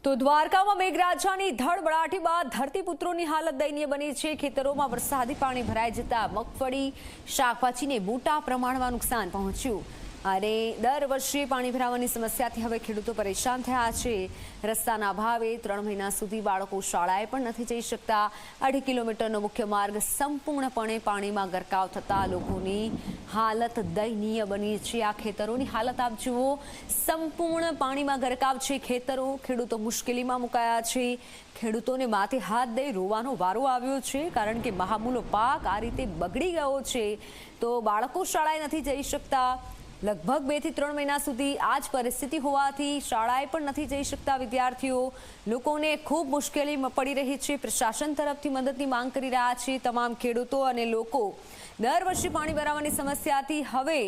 તો દ્વારકામાં મેઘરાજાની ધડબડાટી બાદ ધરતીપુત્રોની હાલત દયનીય બની છે। ખેતરોમાં વરસાદી પાણી ભરાઈ જતા મગફળી, શાકભાજીને મોટા પ્રમાણમાં નુકસાન પહોંચ્યું અને દર વર્ષે પાણી ભરાવાની સમસ્યાથી હવે ખેડૂતો પરેશાન થયા છે। રસ્તાના અભાવે 3 મહિના સુધી બાળકો શાળાએ પણ નથી જઈ શકતા। 2.5 કિલોમીટરનો મુખ્ય માર્ગ સંપૂર્ણપણે પાણીમાં ગરકાવ થતા લોકોની હાલત દયનીય બની છે। આ ખેતરોની હાલત આપ જુઓ, સંપૂર્ણ પાણીમાં ગરકાવ છે ખેતરો। ખેડૂતો મુશ્કેલીમાં મુકાયા છે। ખેડૂતોને માથે હાથ દઈ રોવાનો વારો આવ્યો છે, કારણ કે મહામૂલો પાક આ રીતે બગડી ગયો છે તો બાળકો શાળાએ નથી જઈ શકતા। લગભગ 2 થી 3 મહિના સુધી આ જ પરિસ્થિતિ હોવાથી શાળાએ પણ નથી જઈ શકતા વિદ્યાર્થીઓ। લોકોને ખૂબ મુશ્કેલી પડી રહી છે। પ્રશાસન તરફથી મદદની માંગ કરી રહ્યા છે તમામ ખેડૂતો અને લોકો। દર વર્ષે પાણી ભરાવાની સમસ્યાથી હવે